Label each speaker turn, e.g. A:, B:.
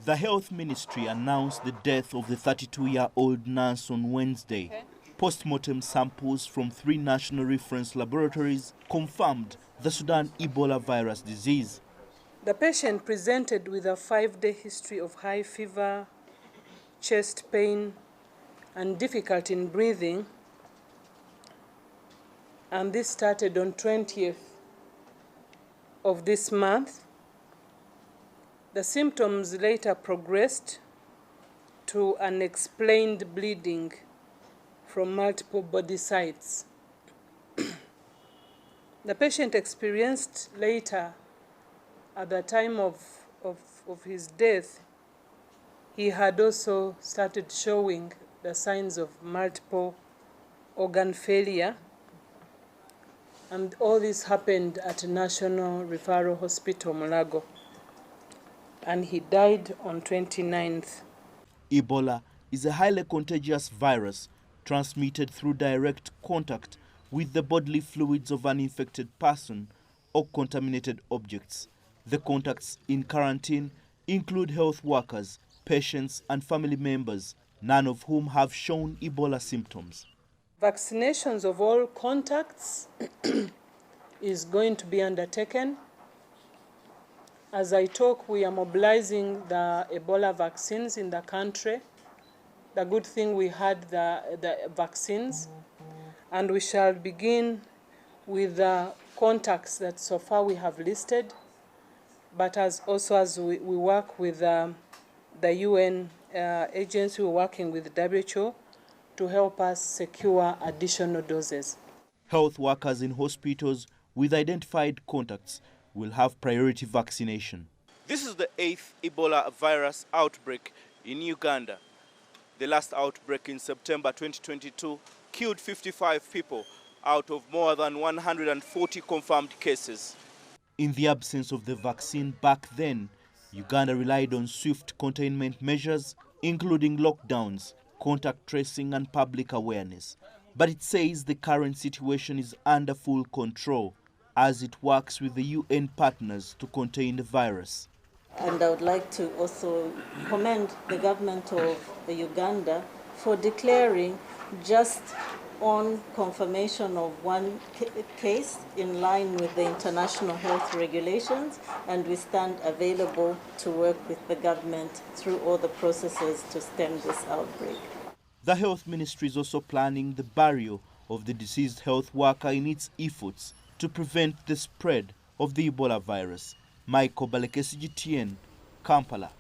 A: The Health Ministry announced the death of the 32-year-old nurse on Wednesday. Post-mortem samples from 3 national reference laboratories confirmed the Sudan Ebola virus disease.
B: The patient presented with a 5-day history of high fever, chest pain, and difficulty in breathing. And this started on 20th of this month. The symptoms later progressed to unexplained bleeding from multiple body sites. The patient experienced later, at the time of his death, he had also started showing the signs of multiple organ failure. And all this happened at National Referral Hospital, Mulago. And he died on 29th.
A: Ebola is a highly contagious virus transmitted through direct contact with the bodily fluids of an infected person or contaminated objects. The contacts in quarantine include health workers, patients, and family members, none of whom have shown Ebola symptoms.
B: Vaccinations of all contacts is going to be undertaken. As I talk, we are mobilizing the Ebola vaccines in the country. The good thing, we had the vaccines, and we shall begin with the contacts that so far we have listed, but as we work with the UN agency, we're working with WHO to help us secure additional doses.
A: Health workers in hospitals with identified contacts will have priority vaccination. This is the 8th Ebola virus outbreak in Uganda. The last outbreak in September 2022 killed 55 people out of more than 140 confirmed cases. In the absence of the vaccine back then, Uganda relied on swift containment measures, including lockdowns, contact tracing, and public awareness. But it says the current situation is under full control as it works with the UN partners to contain the virus.
C: And I would like to also commend the government of Uganda for declaring, just on confirmation of one case, in line with the international health regulations, and we stand available to work with the government through all the processes to stem this outbreak.
A: The Health Ministry is also planning the burial of the deceased health worker in its efforts to prevent the spread of the Ebola virus. Michael Baleke, CGTN, Kampala.